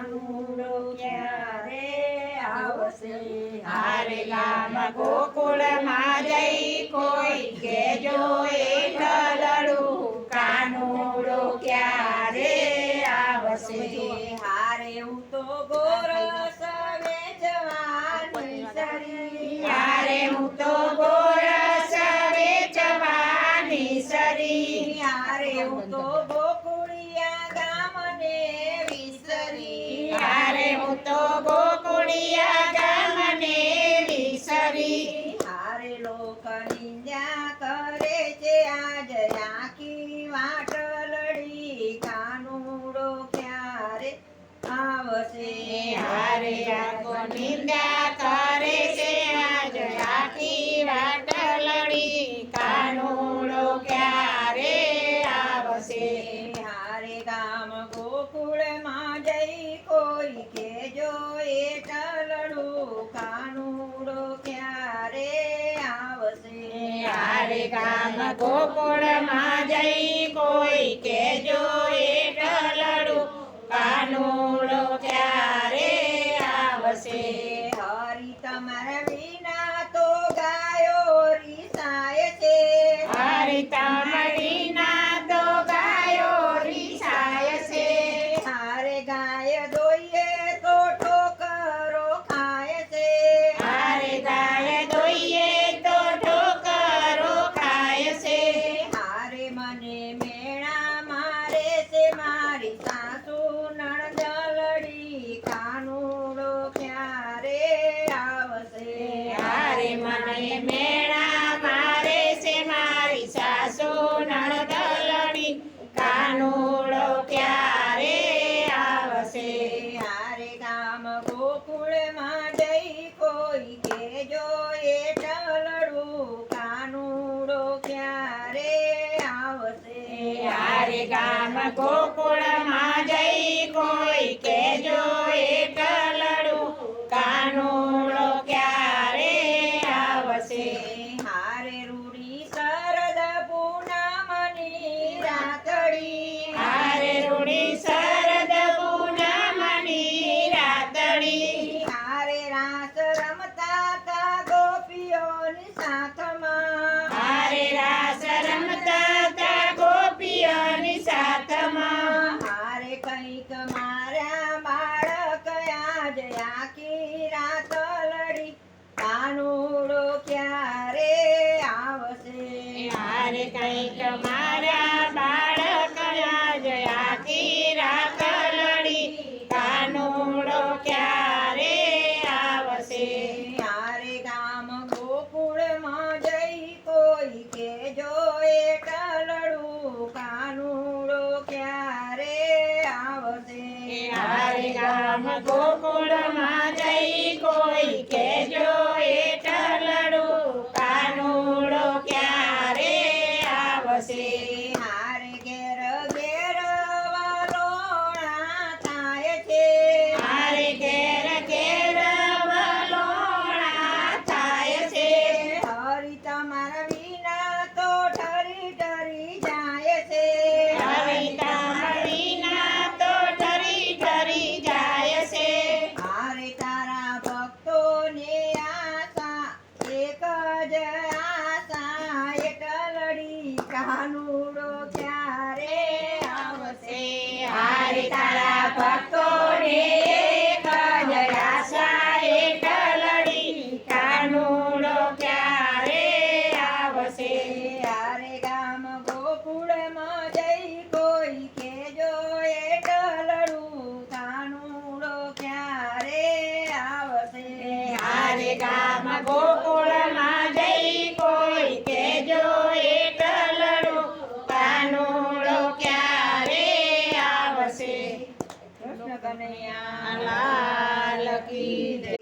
કાનુડો ક્યારે આવશે? હારે ગામ ગોકુળમાં જઈ કોઈ કેજો એકલડું કાનુડો ક્યારે આવશે? હારે હું તો ગોરસ વેચવાની સરી, હારે હું તો ગોરસ વેચવાની સરી, હારે હું તો ગોકુળિયા ગામને વિસરી, હારે હું તો ગોકુળિયા ગામને વિસરી, હારે લોક નિંદા કરે છે આજ આખી વાટલડી કાનુડો ક્યારે આવશે? હારે આખો નિંદા કરે છે આજ આખી વાટલડી કાનુડો ક્યારે આવશે? હારે ગામ ગોકુળમાં જઈ કોઈ કેજો એકલડું કાનુડો ક્યારે આવશે? હારે ગામ ગોકુળમાં જઈ કોઈ કેજો એકલડું કાનુડો ક્યારે આવશે? હરી તમારા વિના તો ગાયો રીસાય છે, હરી તમારી ના તો ગાયો રીસાય છે, હારે ગાય દોઈએ તો ઠોકરો ખાય છે, હારે ગાય દોઈએ તો ઠોકરો ખાય છે, હારે મને મેણા મારે છે મારી સાસુ નણદલડી કાનુડો ક્યારે આવશે? હારે મને મેણા મારે છે મારી સાસુ નણદલડી કાનુડો ક્યારે આવશે? હારે ગામ ગોકુળમાં જઈ કોઈ કેજો એકલડું કાનુડો ક્યારે આવશે? હારે ગામ ગોકુળમાં જઈ કોઈ કેજો એકલડું કાનુડો ક્યારે આવશે? હારે રૂડી શરદ પૂનમની રાતડી, હારે રૂડી શરદ પૂનમની રાતડી, હારે રાસ રમતા તા ગોપીઓની સાથમાં, હારે રાસ રમતા તા ગોપીઓની સાથમાં, હારે કંઈક માર્યા બાળક આજ આખી રાત લડી કાનુડો ક્યારે આવશે? હારે કંઈક મારા બાળક આજ આખી રાત લડી કાનુડો ક્યારે આવશે? હારે ગામ ગોકુળમાં જઈ કોઈ કેજો એકલડું કાનુડો ક્યારે આવશે? હારે ગામ ગોકુળમાં જઈ કોઈ કેજો એકલડું કાનુડો ક્યારે આવશે? હારે ઘેર ઘેર વલોણા થાય છે, હારે ઘેર ઘેર વલોણા થાય છે, હરી તમારા વિના તો ઠરી ઠરી જાય છે, હરી તમારી ના તો ઠરી ઠરી જાય છે, હારે તારા ભક્તોને આશા એક જ આશા એકલડી કાનુડો ક્યારે આવશે? હારે તારા ભક્તોને એક જ આશા એકલડી કાનુડો ક્યારે આવશે? હારે ગામ ગોકુળમાં જઈ કોઈ કેજો એકલડું કાનુડો ક્યારે આવશે? હારે ગામ ગોકુળમાં જઈ કોઈ કેજો એકલડું કાનુડો ક્યારે આવશે? કૃષ્ણ કનૈયા લાલ કી જય.